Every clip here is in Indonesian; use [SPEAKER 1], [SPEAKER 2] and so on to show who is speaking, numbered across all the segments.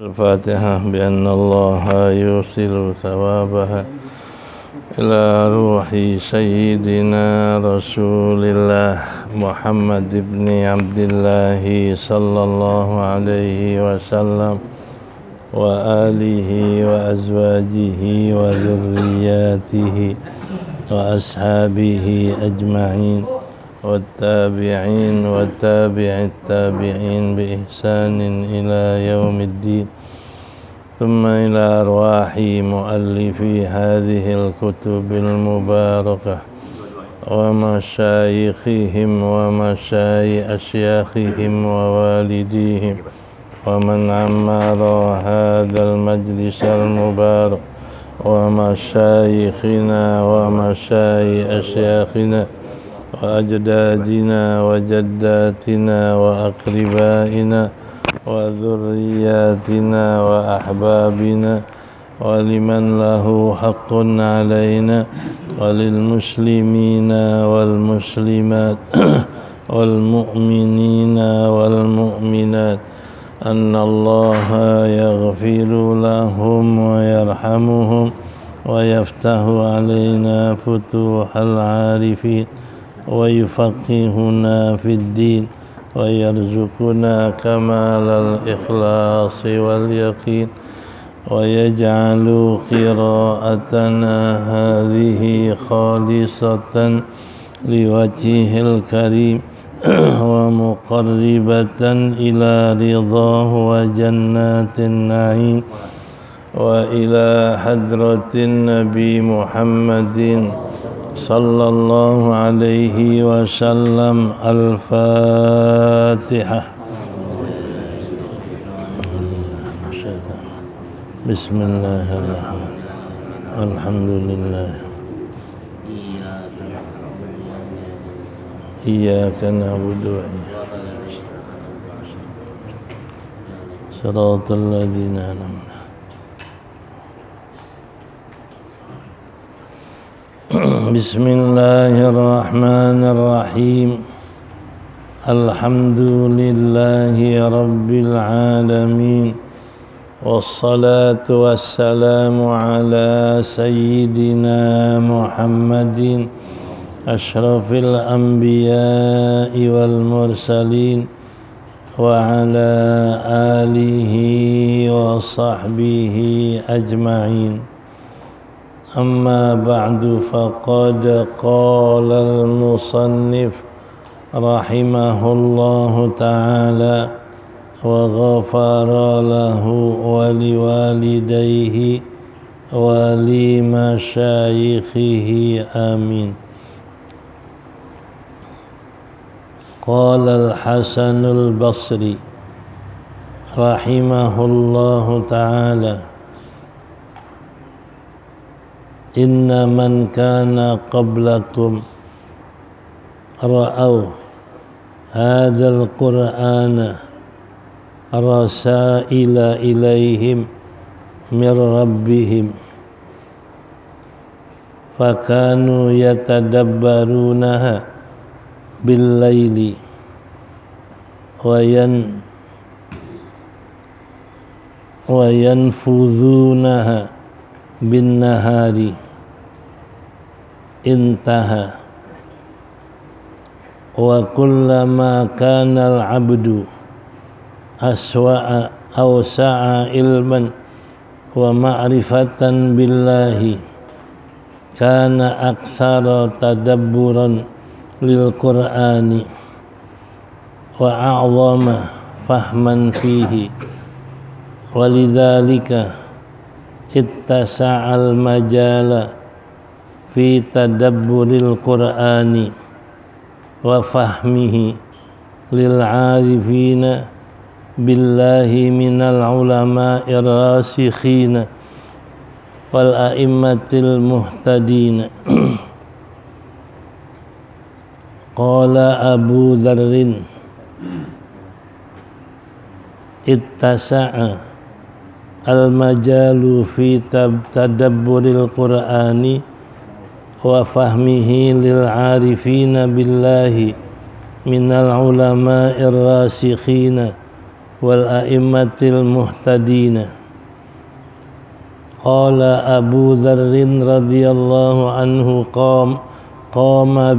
[SPEAKER 1] الفاتحة بأن الله يوصل ثوابها إلى روح سيدنا رسول الله محمد بن عبد الله صلى الله عليه وسلم وآله وأزواجه وذرياته وأصحابه أجمعين والتابعين وتابع التابعين بإحسان إلى يوم الدين ثم إلى أرواح مؤلفي هذه الكتب المباركة ومشايخهم ومشايخ أشياخهم ووالديهم ومن عمر هذا المجلس المبارك ومشايخنا ومشايخ أشياخنا وأجدادنا وجداتنا وأقربائنا وذرياتنا وأحبابنا ولمن له حق علينا وللمسلمين والمسلمات والمؤمنين والمؤمنات أن الله يغفر لهم ويرحمهم ويفتح علينا فتوح العارفين ويفقهنا في الدين ويرزقنا كمال الإخلاص واليقين ويجعل قراءتنا هذه خالصة لوجهه الكريم ومقربة إلى رضاه وجنات النعيم وإلى حضرة النبي محمد صلى الله عليه وسلم. الفاتحة. بسم الله الرحمن الرحيم. الحمد لله. إياك نعبد وإياك نستعين صراط الذين أنعمت. بسم الله الرحمن الرحيم. الحمد لله رب العالمين والصلاة والسلام على سيدنا محمد أشرف الأنبياء والمرسلين وعلى آله وصحبه أجمعين. أما بعد فقد قال المصنف رحمه الله تعالى وغفر له ولوالديه ولمشايخه آمين. قال الحسن البصري رحمه الله تعالى إن من كان قبلكم رأوا هذا القرآن رسائل إليهم من ربهم فكانوا يتدبرونها بالليل وينفذونها بالنهار. انتهى. وكلما كان العبد أوسع علما ومعرفة بالله كان أكثر تدبرا للقرآن وأعظم فهما فيه. ولذلك اتسع المجال في تدبر القرآن وفهمه للعارفين بالله من العلماء الراسخين والأئمة المهتدين. قال أبو ذر اتسع المجال في تدبر القرآن وفهمه للعارفين بالله من العلماء الراسخين wal a'immatil muhtadina. Qala Abu Dzarrin radhiyallahu anhu qama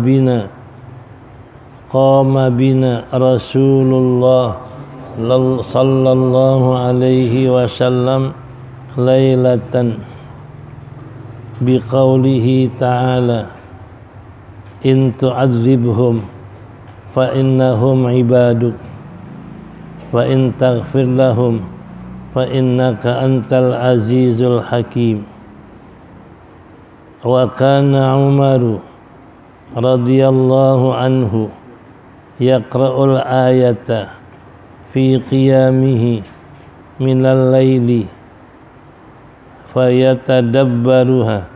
[SPEAKER 1] bina Rasulullah sallallahu alaihi wasallam lailatan biqaulihi ta'ala in tu'adzibhum fa innahum ibaduk wa in taghfir lahum fa innaka antal azizul hakim. Wa kana Umaru radhiyallahu anhu yaqra'ul ayata fi qiyamihi minal laili fayatadabbaruha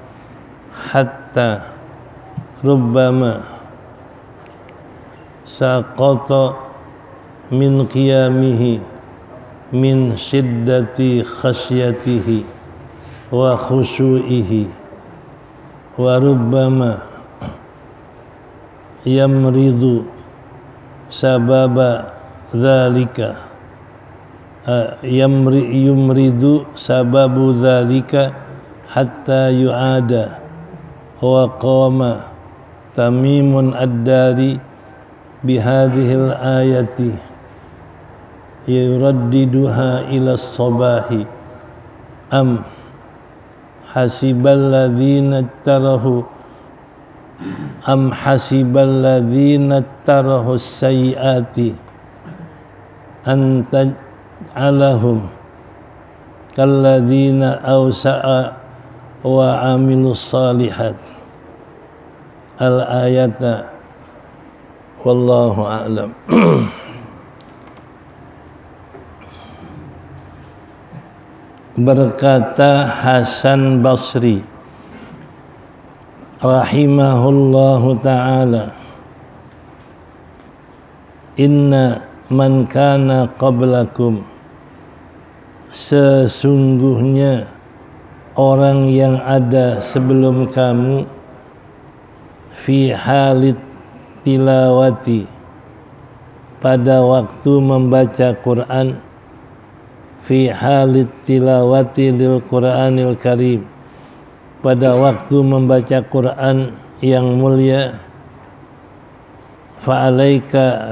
[SPEAKER 1] hatta rubbama saqata min qiyamihi min shiddati khasyatihi wa khushu'ihi wa rubbama yamridu sababa dzalika yumridu sababu dzalika hatta yu'ada wa qama Tamimun ad-Dari bihadhil ayati yuraddiduha ila as-sabahi am hasiballadzina tarahu as-sayyiati an taj'alahum kalladzina awsa'a wa amilus salihat. Al-ayata wallahu a'lam. Berkata Hasan Basri rahimahullahu ta'ala, inna man kana qablakum, sesungguhnya orang yang ada sebelum kamu, fi halit tilawati, pada waktu membaca Quran, fi halit tilawati lil Qur'anil Karim, pada waktu membaca Quran yang mulia, fa'alaika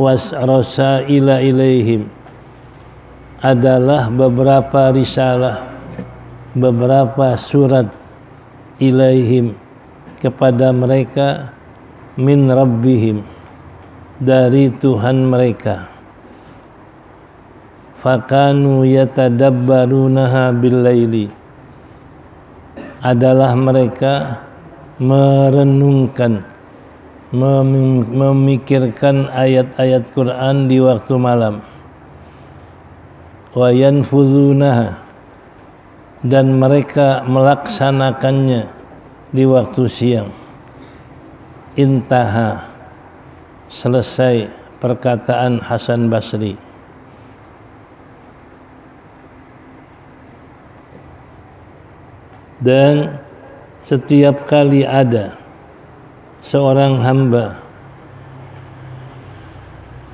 [SPEAKER 1] wasrasaila ilaihim, adalah beberapa risalah, beberapa surat, ilaihim, kepada mereka, min rabbihim, dari Tuhan mereka, fakanu yatadabbarunaha bil-laili, adalah mereka merenungkan, memikirkan ayat-ayat Quran di waktu malam, wa yanfudhunaha, dan mereka melaksanakannya di waktu siang. Intaha, selesai perkataan Hasan Basri. Dan setiap kali ada seorang hamba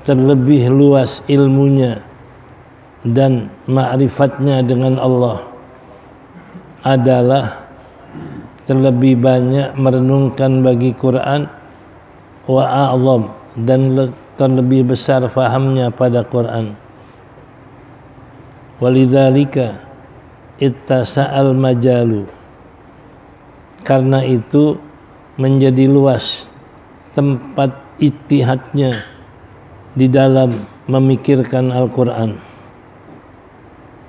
[SPEAKER 1] terlebih luas ilmunya dan ma'rifatnya dengan Allah, adalah terlebih banyak merenungkan bagi Quran, wa a'zam, dan terlebih besar fahamnya pada Quran. Walidzalika ittasa'al majalu, karena itu menjadi luas tempat ijtihadnya di dalam memikirkan Al-Quran,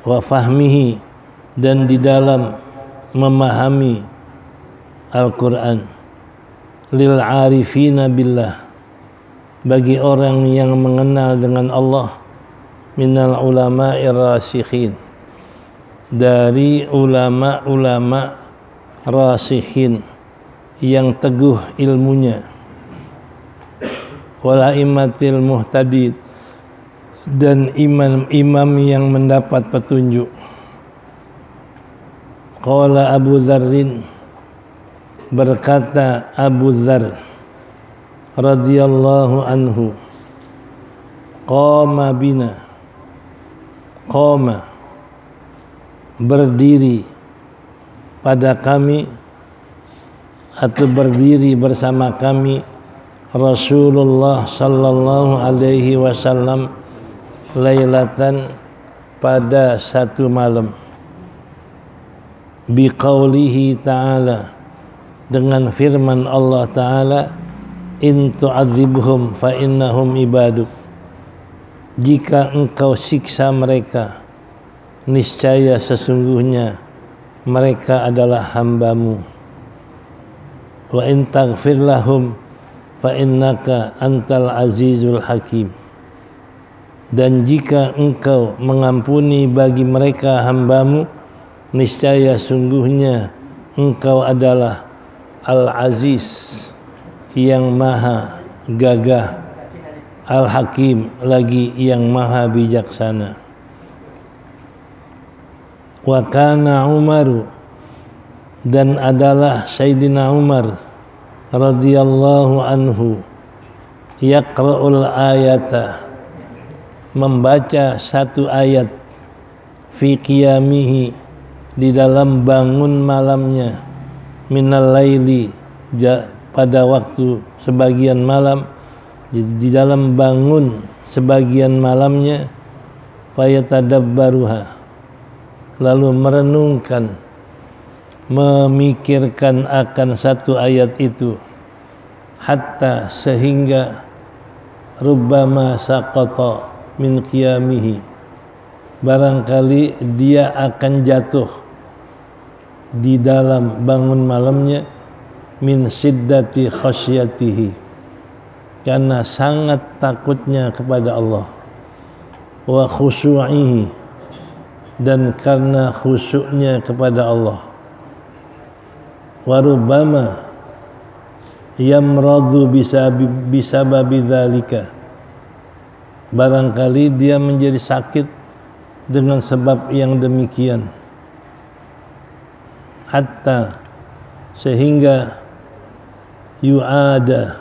[SPEAKER 1] wa fahmihi, dan di dalam memahami Al-Quran, lil arifina billah, bagi orang yang mengenal dengan Allah, minal ulama'ir rasikhin, dari ulama-ulama rasikhin yang teguh ilmunya, wal a'immatil muhtadin, dan imam-imam yang mendapat petunjuk. Qala Abu Dzarrin, berkata Abu Dzar radhiyallahu anhu, qama bina, qama berdiri pada kami atau berdiri bersama kami Rasulullah sallallahu alaihi wasallam lailatan pada satu malam, biqaulihi ta'ala, dengan firman Allah Ta'ala, in tu'adzibhum fa innahum ibaduk, jika engkau siksa mereka niscaya sesungguhnya mereka adalah hambamu, wa in taghfir lahum fa innaka antal azizul hakim, dan jika engkau mengampuni bagi mereka hambamu niscaya sungguhnya engkau adalah al-aziz yang maha gagah, al-hakim lagi yang maha bijaksana. Wa kana Umaru, dan adalah Sayyidina Umar radhiyallahu anhu, yaqra'ul ayata, membaca satu ayat, fi qiyamihi, di dalam bangun malamnya, minal laili, pada waktu sebagian malam, di dalam bangun sebagian malamnya, fayatadabbaruha, lalu merenungkan, memikirkan akan satu ayat itu, hatta sehingga rubbama saqata min qiyamihi, barangkali dia akan jatuh di dalam bangun malamnya, min siddati khasyatihi, karena sangat takutnya kepada Allah, wa khusyu'ihi, dan karena khusyuknya kepada Allah, wa rubbama yamradu bisababi dzalika, barangkali dia menjadi sakit dengan sebab yang demikian, hatta sehingga yu'ada,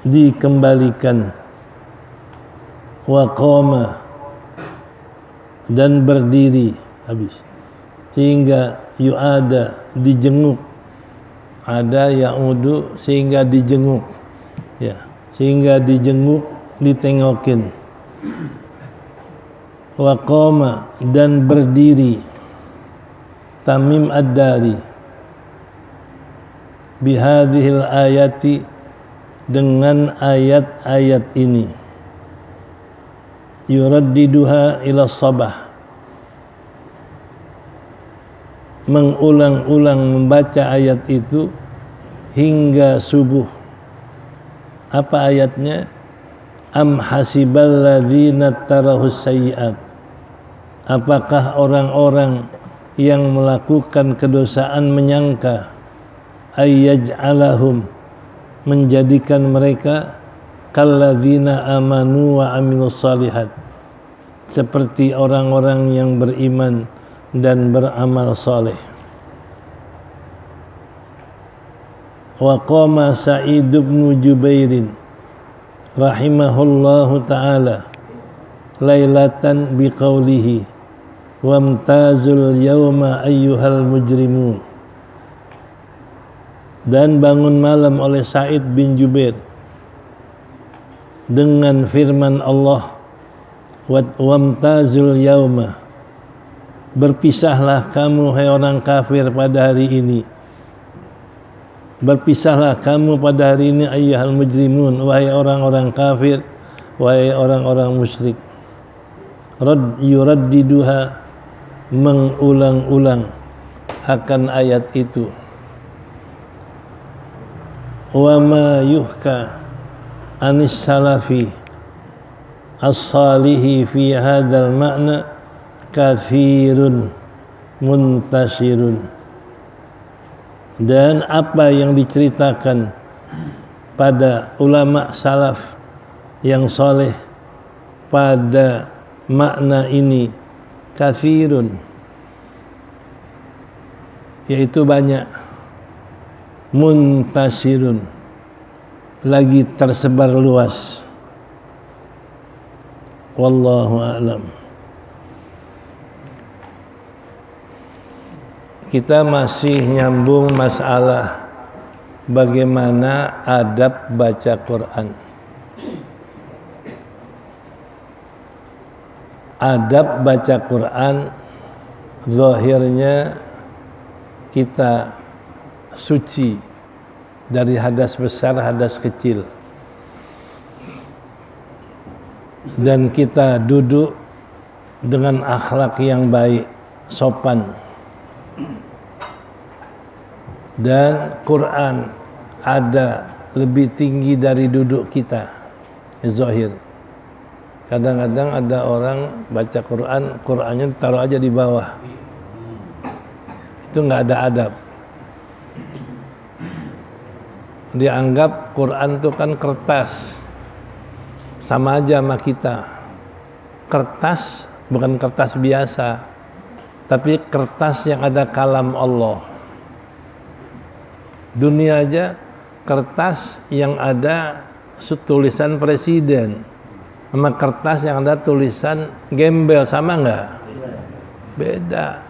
[SPEAKER 1] dikembalikan, wa qama, dan berdiri, habis, sehingga yu'ada, dijenguk, ada ya'udu, sehingga dijenguk, ya, sehingga dijenguk, ditengokin, wa qama, dan berdiri, Tamim ad-Dari, bihadhil ayati, dengan ayat-ayat ini, yuraddiduha ila sabah, mengulang-ulang membaca ayat itu hingga subuh. Apa ayatnya? Am hasiballadzina tarahus sayyi'at, apakah orang-orang yang melakukan kedosaan menyangka, ayyaj'alahum, menjadikan mereka, kalladzina amanu wa amilus salihat, seperti orang-orang yang beriman dan beramal saleh. Wa qama Sa'id bin Jubair rahimahullahu ta'ala lailatan biqaulihi wamtazul yawma ayyuhal mujrimun, dan bangun malam oleh Sa'id bin Jubair dengan firman Allah, wamtazul yawma, berpisahlah kamu hai orang kafir pada hari ini, berpisahlah kamu pada hari ini ayyuhal mujrimun, wahai orang-orang kafir, wahai orang-orang musyrik. Yuraddiduha, mengulang-ulang akan ayat itu. Wa ma yuhka anis salafi as-salihi fi hadzal ma'na kathirun muntashirun, dan apa yang diceritakan pada ulama salaf yang soleh pada makna ini, kathirun, yaitu banyak, muntashirun, lagi tersebar luas, Wallahu a'lam. Kita masih nyambung masalah bagaimana adab baca Quran. Adab baca Quran zahirnya kita suci dari hadas besar, hadas kecil. Dan kita duduk dengan akhlak yang baik, sopan. Dan Quran ada lebih tinggi dari duduk kita, zahir. Kadang-kadang ada orang baca Quran, Qurannya taruh aja di bawah. Itu nggak ada adab. Dianggap Quran itu kan kertas, sama aja sama kita. Kertas bukan kertas biasa, tapi kertas yang ada kalam Allah. Dunia aja kertas yang ada tulisan presiden sama kertas yang ada tulisan gembel, sama nggak? Beda.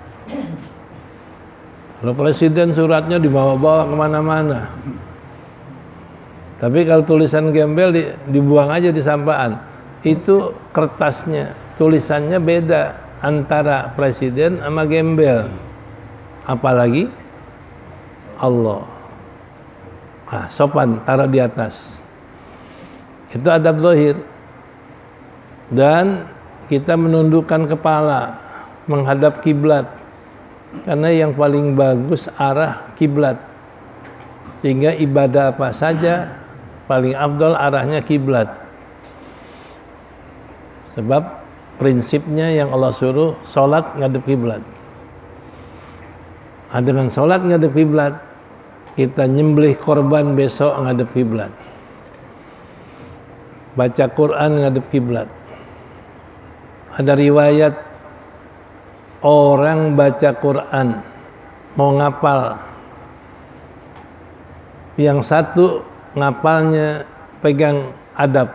[SPEAKER 1] Kalau presiden suratnya dibawa-bawa kemana-mana. Tapi kalau tulisan gembel dibuang aja di sampaan. Itu kertasnya, tulisannya beda antara presiden sama gembel. Apalagi Allah. Sopan, taruh di atas. Itu adab zahir. Dan kita menundukkan kepala menghadap kiblat. Karena yang paling bagus arah kiblat. Sehingga ibadah apa saja paling afdal arahnya kiblat. Sebab prinsipnya yang Allah suruh salat ngadep kiblat. Dengan salat ngadep kiblat kita nyembelih korban besok ngadep kiblat. Baca Quran ngadep kiblat. Ada riwayat orang baca Quran mau ngapal, yang satu ngapalnya pegang adab,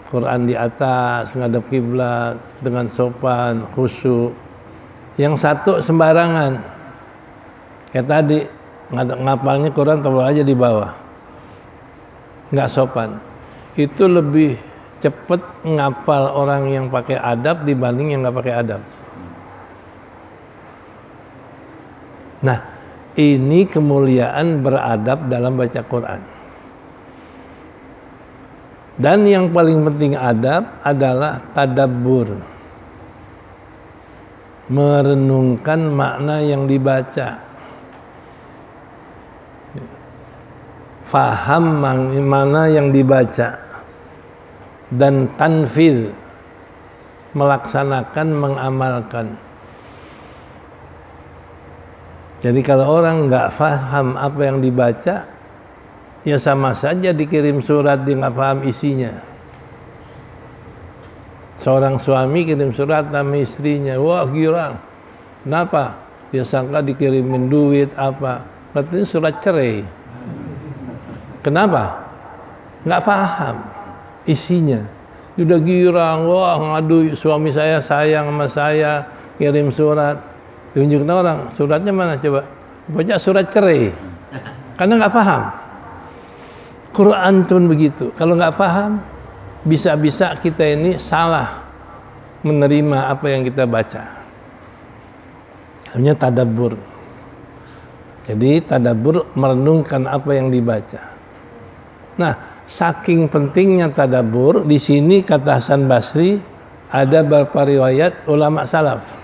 [SPEAKER 1] Quran di atas ngadep kiblat dengan sopan, khusyuk. Yang satu sembarangan, kayak tadi ngapalnya Quran taruh aja di bawah, nggak sopan. Itu lebih cepat ngapal orang yang pakai adab dibanding yang nggak pakai adab. Nah, ini kemuliaan beradab dalam baca Quran. Dan yang paling penting adab adalah tadabbur, merenungkan makna yang dibaca. Faham mana yang dibaca dan tanfidz, melaksanakan, mengamalkan. Jadi kalau orang nggak faham apa yang dibaca, ya sama saja dikirim surat dia nggak paham isinya. Seorang suami kirim surat sama istrinya, wah girang. Kenapa? Dia sangka dikirimin duit apa? Katanya surat cerai. Kenapa? Nggak paham isinya. Udah girang, wah ngadu suami saya sayang sama saya, kirim surat. Tunjukin orang, suratnya mana coba? Baca surat cerai. Karena nggak paham. Quran pun begitu. Kalau nggak paham, bisa-bisa kita ini salah menerima apa yang kita baca. Namanya tadabbur. Jadi tadabbur merenungkan apa yang dibaca. Nah, saking pentingnya tadabbur, di sini kata Hasan Basri ada beberapa riwayat ulama salaf.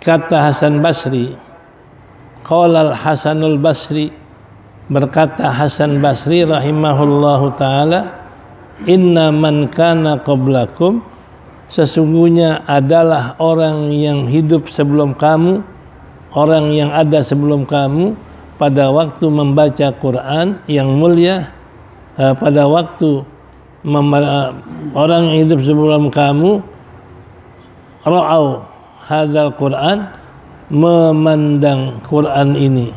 [SPEAKER 1] Kata Hasan Basri, qala al-Hasanul Basri, berkata Hasan Basri rahimahullahu taala, inna man kana qablakum, sesungguhnya adalah orang yang hidup sebelum kamu, orang yang ada sebelum kamu pada waktu membaca Quran yang mulia, pada waktu orang yang hidup sebelum kamu ra'au hadzal Quran, memandang Quran ini.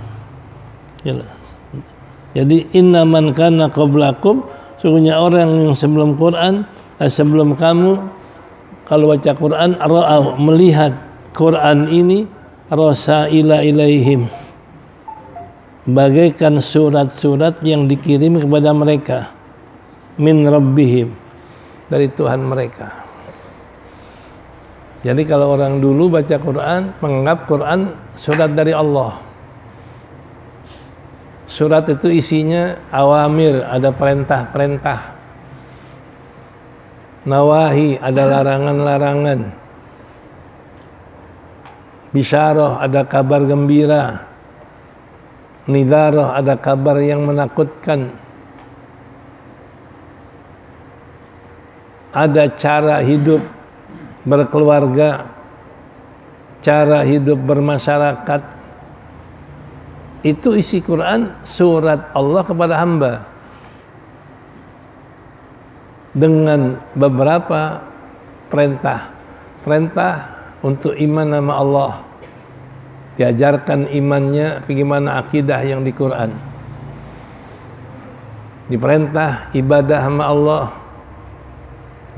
[SPEAKER 1] Jadi inna man kana qablakum, sesungguhnya orang yang sebelum Quran sebelum kamu kalau baca Quran ra'au melihat Quran ini rasaila ilaihim bagaikan surat-surat yang dikirim kepada mereka min rabbihim dari Tuhan mereka. Jadi kalau orang dulu baca Quran menganggap Quran surat dari Allah. Surat itu isinya awamir, ada perintah-perintah. Nawahi, ada larangan-larangan. Bisyarah, ada kabar gembira. Nidharah, ada kabar yang menakutkan. Ada cara hidup berkeluarga, cara hidup bermasyarakat. Itu isi Quran, surat Allah kepada hamba dengan beberapa perintah untuk iman nama Allah, diajarkan imannya bagaimana akidah yang di Quran, diperintah ibadah sama Allah,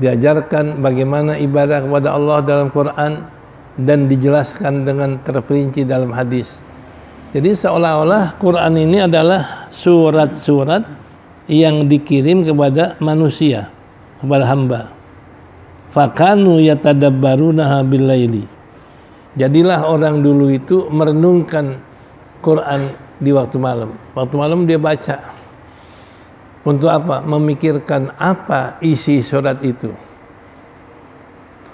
[SPEAKER 1] diajarkan bagaimana ibadah kepada Allah dalam Quran dan dijelaskan dengan terperinci dalam hadis. Jadi seolah-olah Quran ini adalah surat-surat yang dikirim kepada manusia, kepada hamba. Fakanu yatadabbarunaha bil-laili. Jadilah orang dulu itu merenungkan Quran di waktu malam. Waktu malam dia baca. Untuk apa? Memikirkan apa isi surat itu.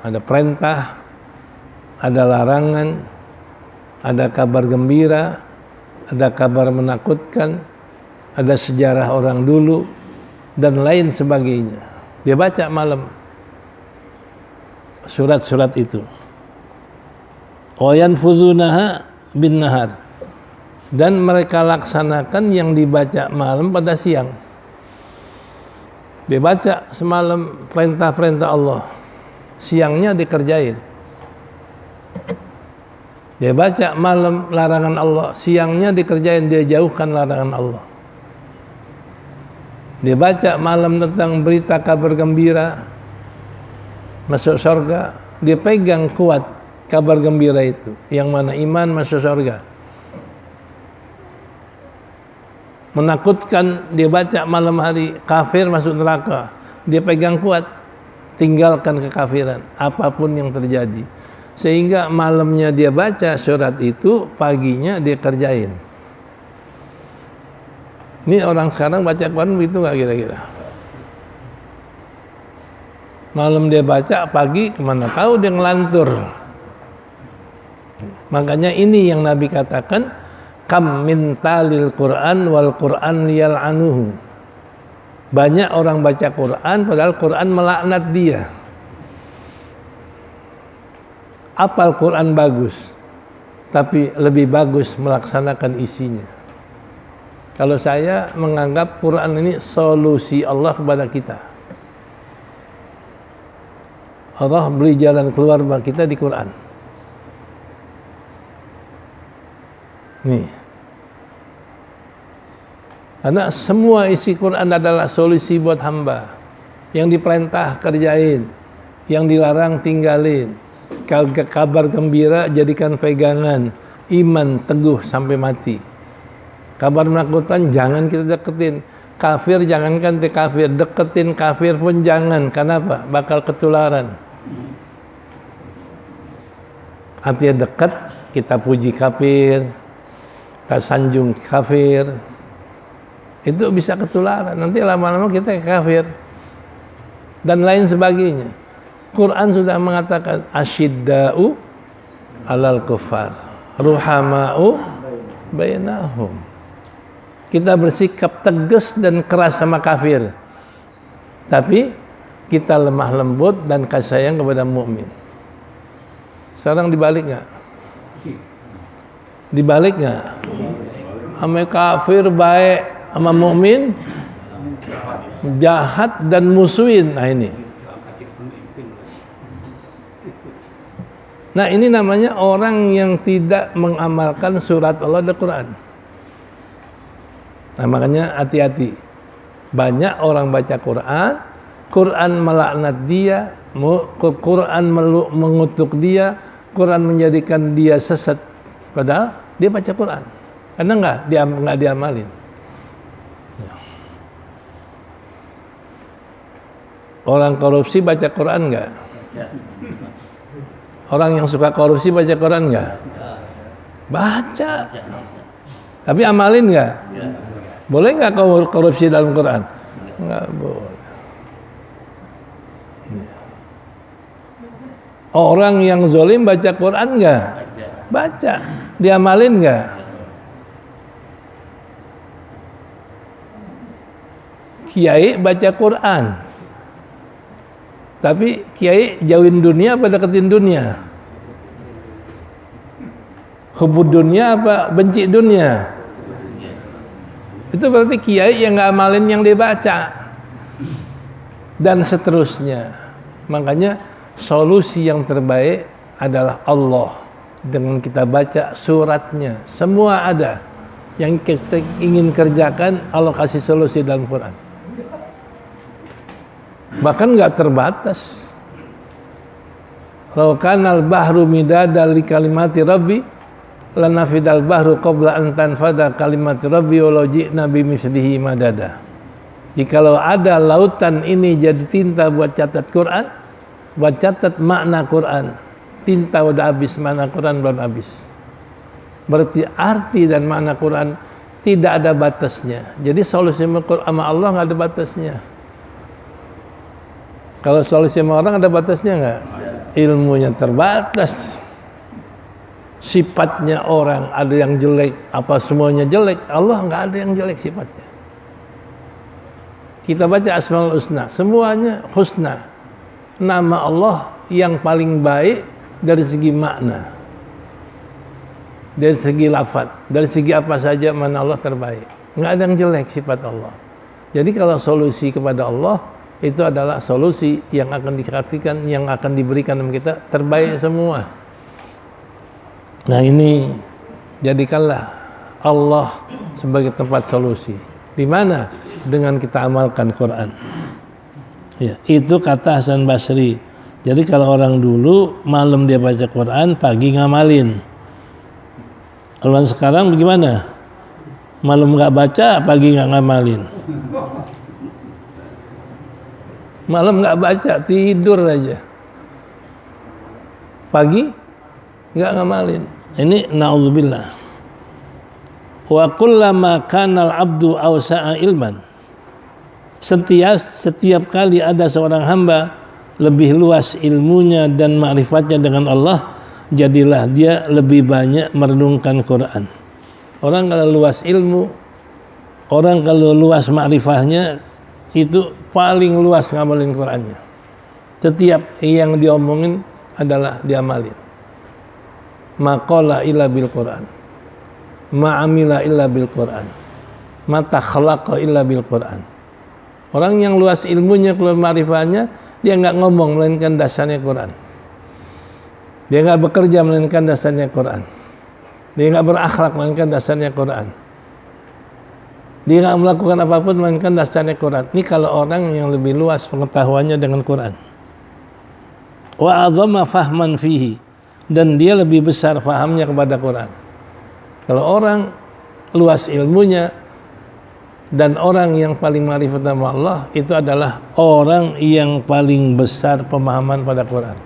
[SPEAKER 1] Ada perintah, ada larangan, ada kabar gembira, ada kabar menakutkan, ada sejarah orang dulu, dan lain sebagainya. Dia baca malam surat-surat itu. Wayanfuzunaha bin nahar. Dan mereka laksanakan yang dibaca malam pada siang. Dia baca semalam perintah-perintah Allah, siangnya dikerjain. Dia baca malam larangan Allah, siangnya dikerjain, dia jauhkan larangan Allah. Dia baca malam tentang berita kabar gembira, masuk surga, dia pegang kuat kabar gembira itu, yang mana iman masuk surga. Menakutkan, dia baca malam hari, kafir masuk neraka, dia pegang kuat, tinggalkan kekafiran, apapun yang terjadi. Sehingga malamnya dia baca surat itu, paginya dia kerjain. Ini orang sekarang baca Quran begitu nggak kira-kira? Malam dia baca, pagi kemana tahu dia ngelantur. Makanya ini yang Nabi katakan, kam min talil Quran wal Quran liyal'anuhu. Banyak orang baca Quran padahal Quran melaknat dia. Apal Quran bagus, tapi lebih bagus melaksanakan isinya. Kalau saya menganggap Quran ini solusi Allah kepada kita. Allah beri jalan keluar bagi kita di Quran. Nih. Karena semua isi Quran adalah solusi buat hamba. Yang diperintah kerjain, yang dilarang tinggalin. Kabar gembira jadikan pegangan, iman teguh sampai mati. Kabar menakutkan jangan kita deketin. Kafir jangankan kafir, deketin kafir pun jangan. Kenapa? Bakal ketularan. Artinya dekat, kita puji kafir, kita sanjung kafir, itu bisa ketularan. Nanti lama-lama kita kafir dan lain sebagainya. Quran sudah mengatakan asyidda'u alal kufar, ruhama'u bainahum. Kita bersikap tegas dan keras sama kafir, tapi kita lemah lembut dan kasih sayang kepada mukmin. Sekarang dibalik nggak? Dibalik nggak? Sama kafir baik, sama mukmin jahat dan musuhin. Nah ini. Nah ini namanya orang yang tidak mengamalkan surat Allah dan Quran. Nah makanya hati-hati. Banyak orang baca Quran, Quran melaknat dia, Quran mengutuk dia, Quran menjadikan dia sesat. Padahal dia baca Quran. Karena nggak diamalin. Orang korupsi baca Quran nggak? Orang yang suka korupsi baca Quran nggak? Baca. Tapi amalin nggak? Boleh nggak korupsi dalam Quran? Nggak boleh. Orang yang zalim baca Quran nggak? Baca. Diamalin nggak? Kiai baca Quran. Tapi kiai jauhin dunia apa deketin dunia? Hubud dunia apa benci dunia? Itu berarti kiai yang nggak amalin yang dibaca. Dan seterusnya. Makanya solusi yang terbaik adalah Allah. Dengan kita baca suratnya. Semua ada. Yang kita ingin kerjakan, Allah kasih solusi dalam Quran. Bahkan nggak terbatas. Law kanal bahru midada li kalimati rabbi lanafidal bahru qabla an tanfada kalimati rabbi walau ji'na bimithlihi madada. Jikalau ada lautan ini jadi tinta buat catat Quran, buat catat makna Quran, tinta udah habis, makna Quran belum habis. Berarti arti dan makna Quran tidak ada batasnya. Jadi solusi sama Allah nggak ada batasnya. Kalau solusi sama orang ada batasnya nggak? Ilmunya terbatas. Sifatnya orang ada yang jelek, apa semuanya jelek? Allah nggak ada yang jelek sifatnya. Kita baca Asmaul Husna, semuanya husna. Nama Allah yang paling baik dari segi makna, dari segi lafaz, dari segi apa saja mana Allah terbaik. Nggak ada yang jelek sifat Allah. Jadi kalau solusi kepada Allah itu adalah solusi yang akan diperhatikan, yang akan diberikan kepada kita terbaik semua. Nah ini jadikanlah Allah sebagai tempat solusi. Di mana? Dengan kita amalkan Quran. Ya, itu kata Hasan Basri. Jadi kalau orang dulu malam dia baca Quran, pagi ngamalin. Kalau sekarang bagaimana? Malam nggak baca, pagi nggak ngamalin. Malam nggak baca, tidur aja. Pagi nggak ngamalin. Ini na'udzubillah. Wa kullama kana al-'abdu awsa'a ilman. Setiap kali ada seorang hamba lebih luas ilmunya dan ma'rifatnya dengan Allah, jadilah dia lebih banyak merenungkan Quran. Orang kalau luas ilmu, orang kalau luas ma'rifahnya, itu paling luas ngamalin Qurannya. Setiap yang diomongin adalah diamalin. Maqala illa bil Quran, ma'amila illa bil Quran, mata khalaqa illa bil Quran. Orang yang luas ilmunya, keluar ma'rifahnya, dia nggak ngomong melainkan dasarnya Quran. Dia nggak bekerja melainkan dasarnya Quran. Dia nggak berakhlak melainkan dasarnya Quran. Dia nggak melakukan apapun melainkan dasarnya Quran. Ini kalau orang yang lebih luas pengetahuannya dengan Quran. Wa azama fahman fihi, dan dia lebih besar fahamnya kepada Quran. Kalau orang luas ilmunya dan orang yang paling ma'rifat sama Allah, itu adalah orang yang paling besar pemahaman pada Quran.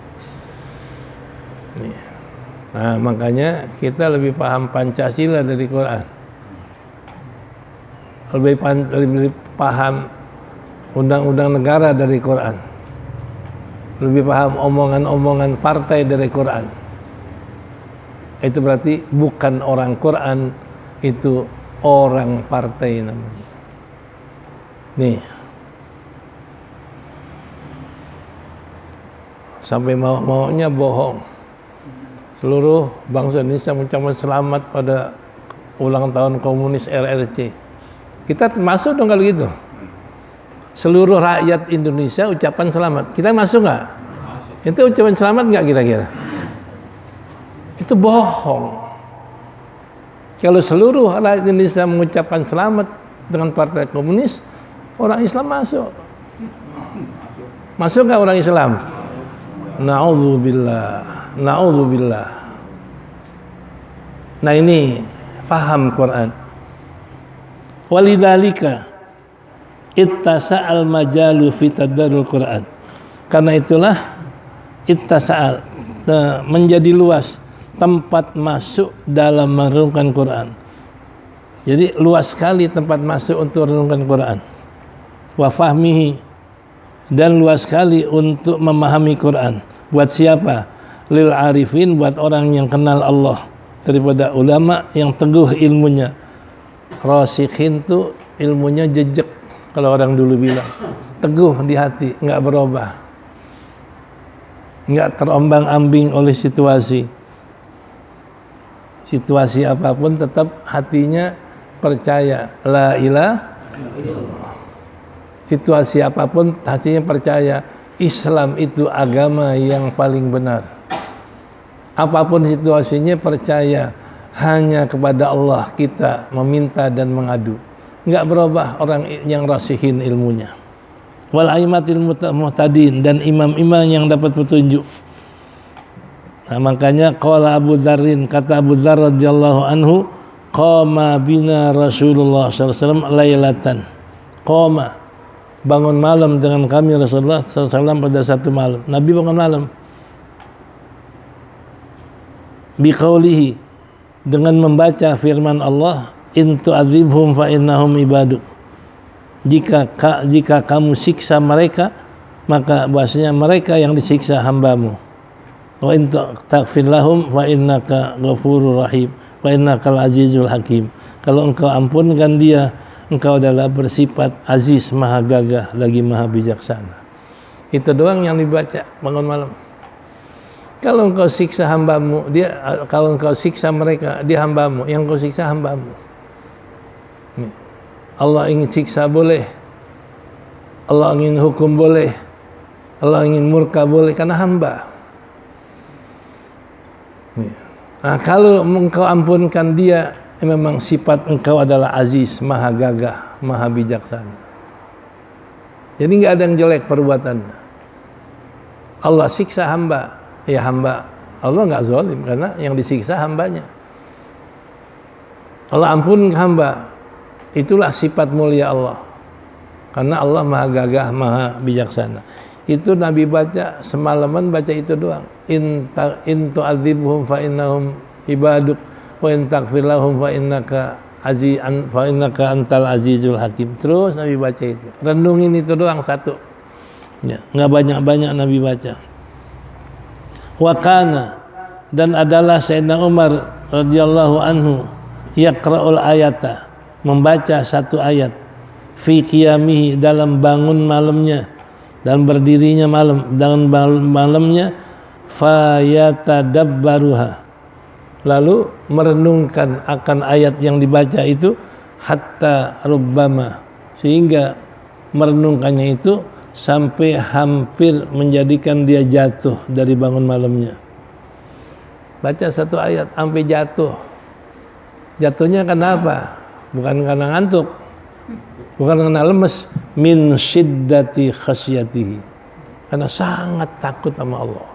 [SPEAKER 1] Nah, makanya kita lebih paham Pancasila dari Quran. Lebih paham undang-undang negara dari Quran. Lebih paham omongan-omongan partai dari Quran. Itu berarti bukan orang Quran, itu orang partai namanya. Nih. Sampai mau-maunya bohong. Seluruh bangsa Indonesia mengucapkan selamat pada ulang tahun komunis RRC. Kita termasuk dong kalau gitu. Seluruh rakyat Indonesia ucapan selamat. Kita masuk nggak? Itu ucapan selamat nggak kira-kira? Itu bohong. Kalau seluruh rakyat Indonesia mengucapkan selamat dengan partai komunis, orang Islam masuk. Masuk nggak orang Islam? Na'udzubillah. Na'udzubillah. Nah ini faham Quran. Walidzalika ittasa'al majalu fi tadarrul Quran. Karena itulah ittasa'al menjadi luas tempat masuk dalam merenungkan Quran. Jadi luas sekali tempat masuk untuk merenungkan Quran. Wa fahmihi, dan luas sekali untuk memahami Quran. Buat siapa? Lil arifin, buat orang yang kenal Allah, daripada ulama yang teguh ilmunya. Rasikhin tuh ilmunya jejak, kalau orang dulu bilang. Teguh di hati, enggak berubah. Enggak terombang-ambing oleh situasi. Situasi apapun tetap hatinya percaya la ilaha illallah. Situasi apapun hatinya percaya Islam itu agama yang paling benar. Apapun situasinya percaya hanya kepada Allah kita meminta dan mengadu. Enggak berubah orang yang rasihin ilmunya. Wal aimatil muhtadin, dan imam-imam yang dapat petunjuk. Nah, makanya qala Abu Dzarrin, kata Abu Dzar radhiyallahu anhu, qama bina Rasulullah sallallahu alaihi wasallam lailatan. Qama, bangun malam dengan kami Rasulullah sallallahu alaihi wasallam pada satu malam. Nabi bangun malam. Biqaulihi, dengan membaca firman Allah, in tu'adzibhum fa innahum ibaduk. Jika kamu siksa mereka, maka bahasanya mereka yang disiksa hambamu. Wa in taghfir lahum fa innaka ghafurur rahim wa innakal azizul hakim. Kalau engkau ampunkan dia, engkau adalah bersifat aziz, maha gagah, lagi maha bijaksana. Itu doang yang dibaca bangun malam. Kalau engkau siksa hambamu, kalau engkau siksa mereka, dia hambamu, yang engkau siksa hambamu. Allah ingin siksa boleh, Allah ingin hukum boleh, Allah ingin murka boleh, karena hamba. Nah, kalau engkau ampunkan dia, memang sifat engkau adalah aziz, maha gagah, maha bijaksana. Jadi nggak ada yang jelek perbuatannya. Allah siksa hamba, ya hamba Allah nggak zalim, karena yang disiksa hambanya. Allah ampun hamba, itulah sifat mulia Allah, karena Allah maha gagah, maha bijaksana. Itu Nabi baca semalaman, baca itu doang. In tu'adzibhum fa innahum ibaduk wa in taghfir lahum fa innaka antal azizul hakim. Terus Nabi baca itu. Renungin itu doang satu. Ya, enggak banyak-banyak Nabi baca. Wa kana, dan adalah Sayyidina Umar radhiyallahu anhu yaqra'ul ayata, membaca satu ayat, fi qiyamihi, dalam bangun malamnya, dalam berdirinya malam, dalam malamnya, fayatadabbaruha, lalu merenungkan akan ayat yang dibaca itu, hatta rubbama, sehingga merenungkannya itu sampai hampir menjadikan dia jatuh dari bangun malamnya. Baca satu ayat sampai jatuh. Jatuhnya karena apa? Bukan karena ngantuk, bukan karena lemes, min syiddati khasyatihi, karena sangat takut sama Allah.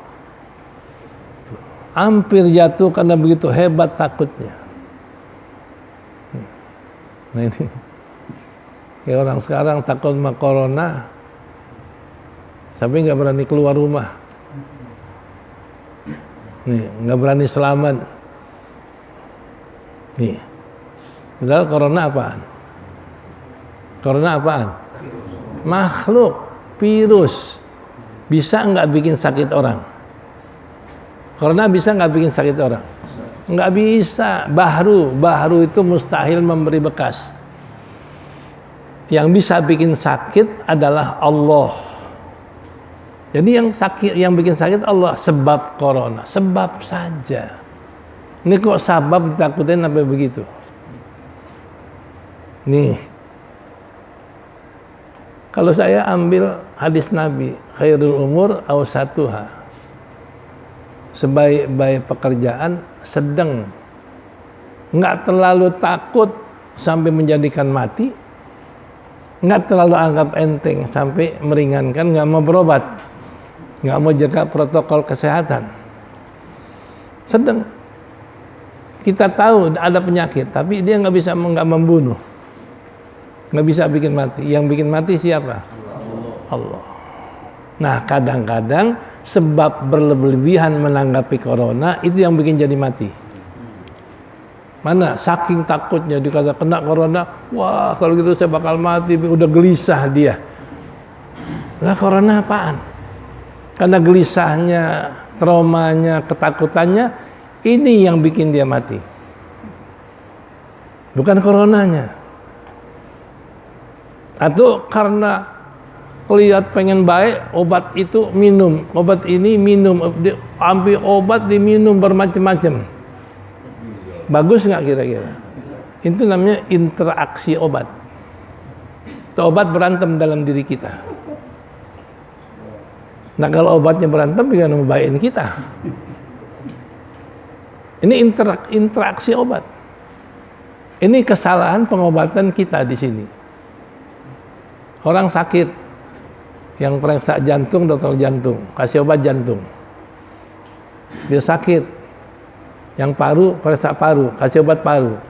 [SPEAKER 1] Hampir jatuh karena begitu hebat takutnya. Nah ini, kayak orang sekarang takut sama corona, sampai nggak berani keluar rumah. Nih, nggak berani selamat. Nih, padahal corona apaan? Corona apaan? Makhluk, virus. Bisa nggak bikin sakit orang? Corona bisa nggak bikin sakit orang? Nggak bisa. Bahru itu mustahil memberi bekas. Yang bisa bikin sakit adalah Allah. Jadi yang bikin sakit Allah, sebab corona, sebab saja. Ini kok sabab ditakutin sampai begitu? Nih, kalau saya ambil hadis Nabi, khairul umur awsatuha, sebaik-baik pekerjaan sedang, nggak terlalu takut sampai menjadikan mati, nggak terlalu anggap enteng sampai meringankan, nggak mau berobat, nggak mau jaga protokol kesehatan. Sedang kita tahu ada penyakit, tapi dia nggak bisa nggak membunuh, nggak bisa bikin mati. Yang bikin mati siapa? Allah. Nah, kadang-kadang sebab berlebihan menanggapi corona itu yang bikin jadi mati. Mana saking takutnya dikata kena corona, wah kalau gitu saya bakal mati, udah gelisah dia. Nah, corona apaan? Karena gelisahnya, traumanya, ketakutannya, ini yang bikin dia mati. Bukan coronanya. Atau karena lihat pengen baik, obat itu minum, obat ini minum, ambil obat diminum bermacam-macam. Bagus nggak kira-kira? Itu namanya interaksi obat. Obat berantem dalam diri kita. Nah kalau obatnya berantem, bagaimana membaikin kita? Ini interaksi obat. Ini kesalahan pengobatan kita di sini. Orang sakit, yang periksa jantung, dokter jantung, kasih obat jantung. Dia sakit. Yang paru, periksa paru, kasih obat paru.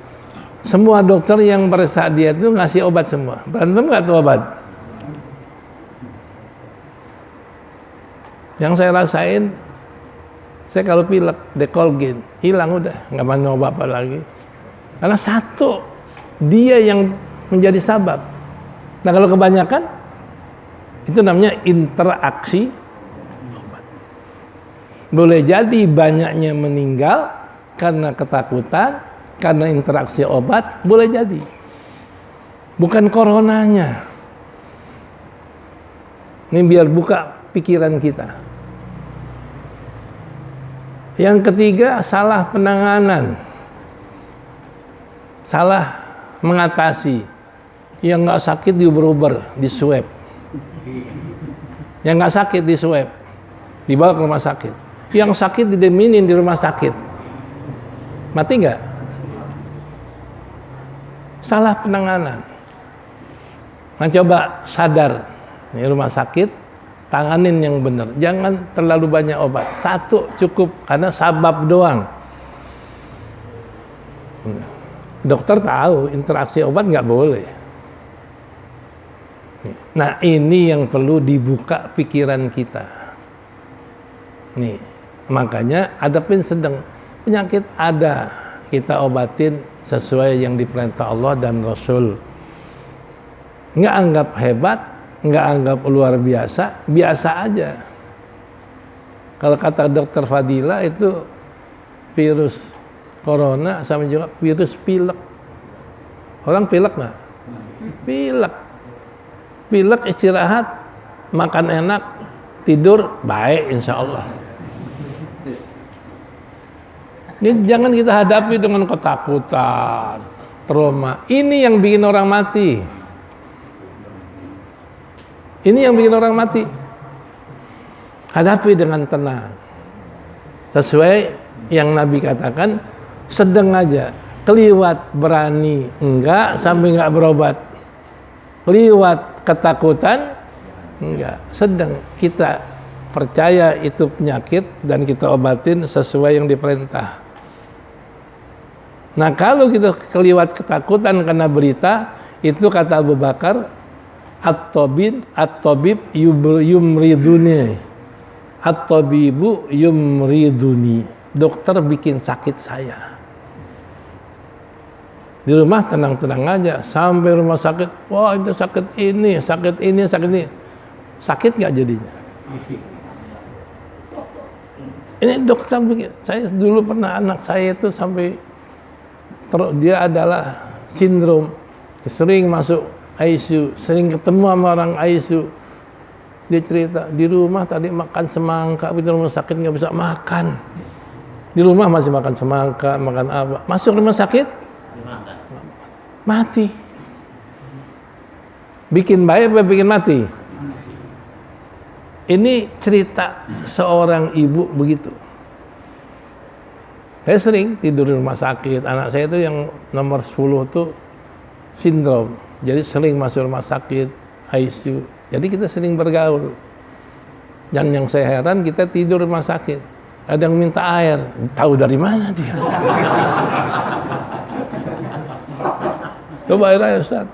[SPEAKER 1] Semua dokter yang periksa dia itu ngasih obat semua. Berantem nggak tuh obat? Yang saya rasain, saya kalau pilek, Decolgen, hilang udah, nggak mau nyoba apa lagi. Karena satu, dia yang menjadi sabab. Nah kalau kebanyakan, itu namanya interaksi obat. Boleh jadi banyaknya meninggal karena ketakutan, karena interaksi obat, boleh jadi. Bukan coronanya. Ini biar buka pikiran kita. Yang ketiga, salah penanganan. Salah mengatasi. Yang nggak sakit diuber-uber, di swab. Yang nggak sakit di swab, dibawa ke rumah sakit. Yang sakit dideminin di rumah sakit. Mati nggak? Salah penanganan. Nah, coba sadar, ini rumah sakit, tanganin yang benar. Jangan terlalu banyak obat. Satu cukup, karena sabab doang. Dokter tahu interaksi obat nggak boleh. Nah, ini yang perlu dibuka pikiran kita. Nih, makanya hadapin sedang. Penyakit ada, kita obatin sesuai yang diperintah Allah dan Rasul. Nggak anggap hebat, nggak anggap luar biasa, biasa aja. Kalau kata dokter Fadila itu virus corona sama juga virus pilek. Orang pilek nggak? Pilek. Pilek istirahat, makan enak, tidur baik insya Allah. Ini jangan kita hadapi dengan ketakutan, trauma. Ini yang bikin orang mati. Ini yang bikin orang mati. Hadapi dengan tenang. Sesuai yang Nabi katakan, sedang aja. Keliwat berani enggak, sampai enggak berobat. Keliwat ketakutan enggak. Sedang kita percaya itu penyakit dan kita obatin sesuai yang diperintah. Nah kalau kita keliwat ketakutan karena berita, itu kata Abu Bakar, at-tabib yumriduni, at-tabibu yumriduni. Dokter bikin sakit saya. Di rumah tenang-tenang aja, sampai rumah sakit, wah itu sakit ini, sakit ini, sakit ini. Sakit nggak jadinya? Ini dokter bikin. Saya dulu pernah anak saya itu sampai dia adalah sindrom, sering masuk ICU, sering ketemu sama orang ICU. Dia cerita di rumah tadi makan semangka, di rumah sakit nggak bisa makan. Di rumah masih makan semangka, makan apa? Masuk rumah sakit mati. Bikin baik apa bikin mati? Ini cerita seorang ibu begitu. Saya sering tidur di rumah sakit. Anak saya itu yang nomor 10 tuh sindrom. Jadi sering masuk rumah sakit, ICU. Jadi kita sering bergaul. Dan yang saya heran, kita tidur rumah sakit. Ada yang minta air, tahu dari mana dia? Coba air Ustaz.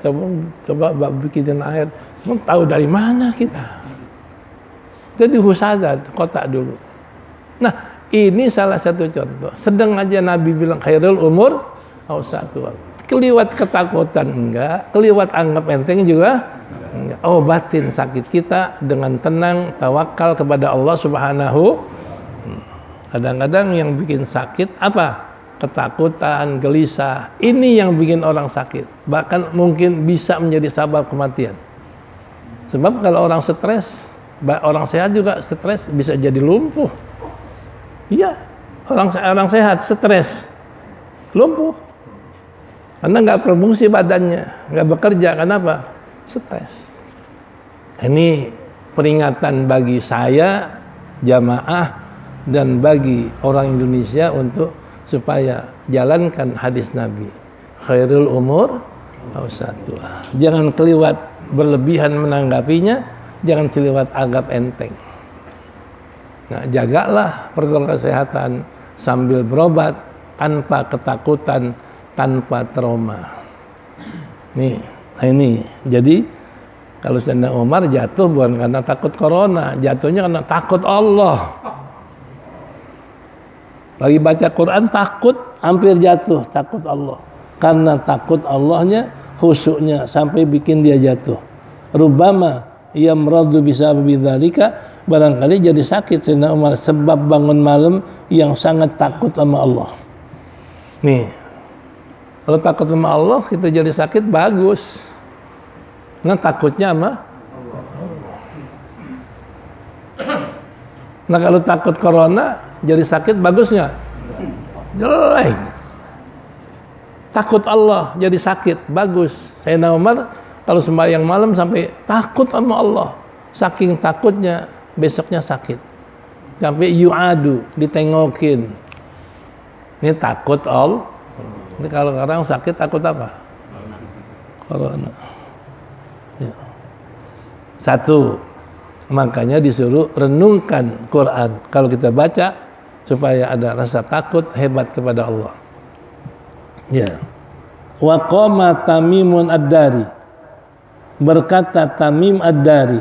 [SPEAKER 1] Coba bikinin air. Tahu dari mana kita? Jadi husadat, kotak dulu. Nah, ini salah satu contoh. Sedang aja Nabi bilang khairul umur awsatuha. Keliwat ketakutan enggak, keliwat anggap enteng juga enggak. Obatin sakit kita dengan tenang, tawakal kepada Allah Subhanahu. Kadang-kadang yang bikin sakit apa? Ketakutan, gelisah. Ini yang bikin orang sakit. Bahkan mungkin bisa menjadi sebab kematian. Sebab kalau orang stres, orang sehat juga stres bisa jadi lumpuh. Iya, orang sehat stres lumpuh karena nggak berfungsi badannya, nggak bekerja. Kenapa? Stres. Ini peringatan bagi saya, jamaah, dan bagi orang Indonesia untuk supaya jalankan hadis Nabi. Khairul umur awsatuha. Jangan keliwat berlebihan menanggapinya, jangan keliwat anggap enteng. Nah, jagalah protokol kesehatan sambil berobat tanpa ketakutan, tanpa trauma. Nih, ini. Jadi kalau Sayyidina Umar jatuh bukan karena takut corona, jatuhnya karena takut Allah. Lagi baca Quran takut, hampir jatuh, takut Allah. Karena takut Allahnya, khusyuknya sampai bikin dia jatuh. Rubama yamradu bisababi dzalika, barangkali jadi sakit Sayyidina Umar sebab bangun malam yang sangat takut sama Allah. Nih, kalau takut sama Allah kita jadi sakit bagus. Nah, takutnya sama nah, kalau takut corona jadi sakit bagus nggak? Jelek. Takut Allah jadi sakit bagus. Sayyidina Umar kalau sembahyang malam sampai takut sama Allah, saking takutnya besoknya sakit, sampai yu'adu, ditengokin. Ini takut Allah. Ini kalau orang sakit takut apa? Corona. Ya. Satu, makanya disuruh renungkan Quran kalau kita baca supaya ada rasa takut hebat kepada Allah. Ya. Wa qama Tamimun ad-Dari, berkata Tamim ad-Dari,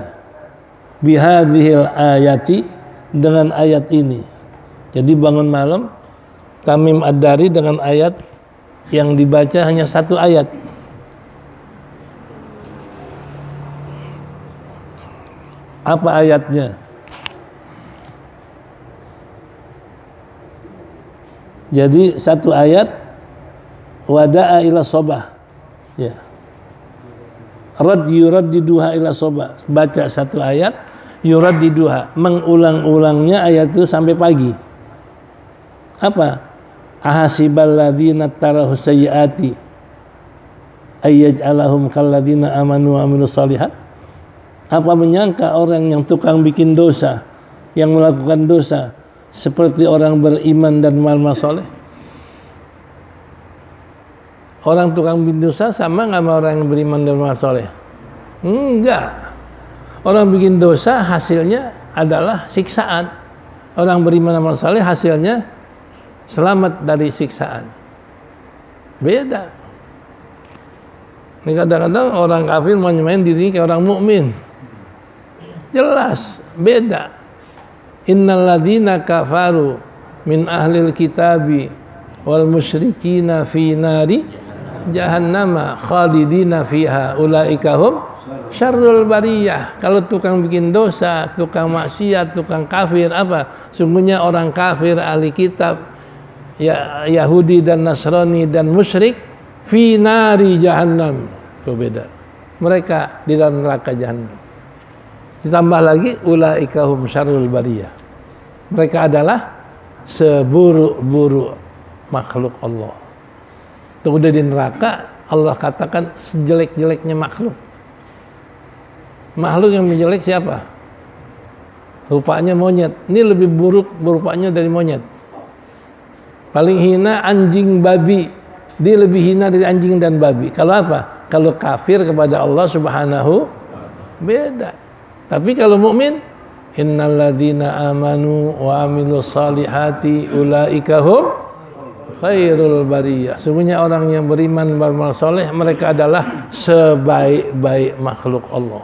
[SPEAKER 1] bihadhil ayati, dengan ayat ini. Jadi bangun malam Tamim ad-Dari dengan ayat yang dibaca hanya satu ayat. Apa ayatnya? Jadi satu ayat, wada'a ila sobah. Ya. Yuraddiduha ila sobah. Baca satu ayat, yuraddiduha, mengulang-ulangnya ayat itu sampai pagi. Apa? Ahasibal ladzina tarahu sayyiati ayyaj'alahum kalladzina amanu wa amilus shalihat. Apa menyangka orang yang tukang bikin dosa, yang melakukan dosa seperti orang beriman dan beramal saleh? Orang tukang bikin dosa sama nggak sama orang yang beriman dan beramal saleh? Enggak. Orang bikin dosa hasilnya adalah siksaan. Orang beriman dan beramal saleh hasilnya selamat dari siksaan. Beda. Ini kadang-kadang orang kafir mau nyamain diri kayak orang mukmin. Jelas beda. Innal ladzina kafaru min ahlil kitabi wal musyrikina fi nari jahannama khalidina fiha ulaika hum syarrul bariyah. Kalau tukang bikin dosa, tukang maksiat, tukang kafir apa? Sungguhnya orang kafir ahli kitab, ya Yahudi dan Nasrani dan musyrik, fi nari jahannam. Itu beda. Mereka di dalam neraka jahannam. Ditambah lagi ulaika hum syarrul bariyah. Mereka adalah seburuk-buruk makhluk Allah. Itu udah di neraka, Allah katakan sejelek-jeleknya makhluk. Makhluk yang menjelek siapa? Rupanya monyet. Ini lebih buruk rupanya dari monyet. Paling hina anjing babi. Dia lebih hina dari anjing dan babi. Kalau apa? Kalau kafir kepada Allah Subhanahu beda. Tapi kalau mukmin, innalladzina amanu wa amilus solihati ulaika hum khairul bariyah. Sungguhnya orang yang beriman beramal soleh, mereka adalah sebaik-baik makhluk Allah.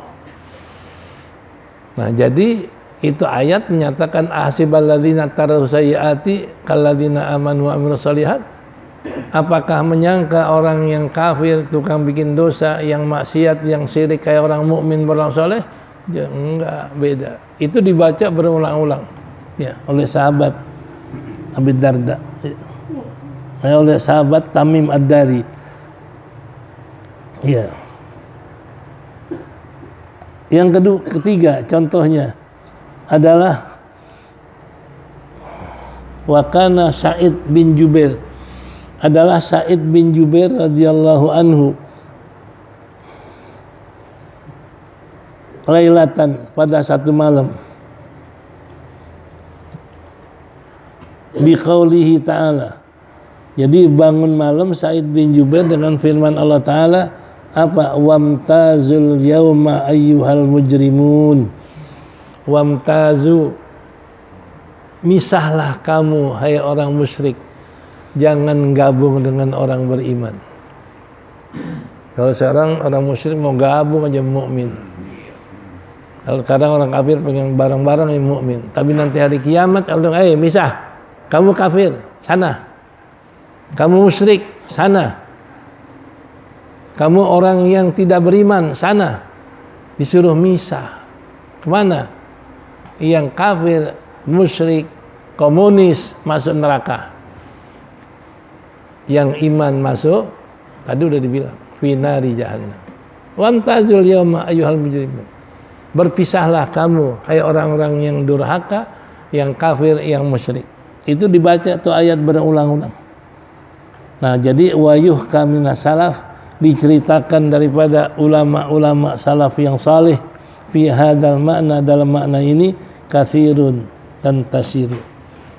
[SPEAKER 1] Nah, jadi itu ayat menyatakan ahsiballadzina taru sayyiati kalladzina amanu wa amilus solihat. Apakah menyangka orang yang kafir, tukang bikin dosa, yang maksiat, yang syirik kayak orang mukmin beramal soleh? Ya, enggak, beda. Itu dibaca berulang-ulang ya oleh sahabat Abi Darda, oleh sahabat Tamim Ad-Dari. Ya. Yang ketiga contohnya adalah Wakana Sa'id bin Jubair, adalah Sa'id bin Jubair radhiyallahu anhu lailatan, pada satu malam, biqaulihi ta'ala. Jadi bangun malam Sa'id bin Jubair dengan firman Allah Ta'ala, apa? Wamtazul yauma ayyuhal mujrimun. Wamtazu, misahlah kamu hai orang musyrik, jangan gabung dengan orang beriman. Kalau seorang orang musyrik mau gabung aja mukmin. Kalau kadang orang kafir pengen bareng-bareng yang mukmin, tapi nanti hari kiamat Allah, misah. Kamu kafir, sana. Kamu musyrik, sana. Kamu orang yang tidak beriman, sana. Disuruh misah. Kemana? Yang kafir, musyrik, komunis masuk neraka. Yang iman masuk, tadi udah dibilang, finari jahannam. Wamtazul yauma ayyuhal mujrimun. Berpisahlah kamu hai orang-orang yang durhaka, yang kafir, yang musyrik. Itu dibaca tuh ayat berulang-ulang. Nah, jadi wayuh kaminas salaf, diceritakan daripada ulama-ulama salaf yang saleh fi hadzal makna, dalam makna ini, katsirun dan tasiru.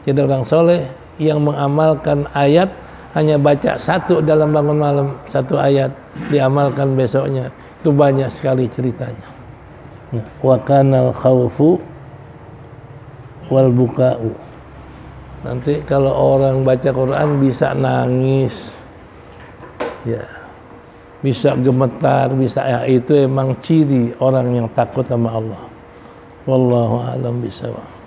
[SPEAKER 1] Jadi orang soleh yang mengamalkan ayat, hanya baca satu dalam bangun malam, satu ayat diamalkan besoknya, itu banyak sekali ceritanya. Wa kanal khaufu wal buka'u. Nanti kalau orang baca Quran bisa nangis, ya, bisa gemetar, bisa, ya, itu emang ciri orang yang takut sama Allah. Wallahu a'lam bishawab.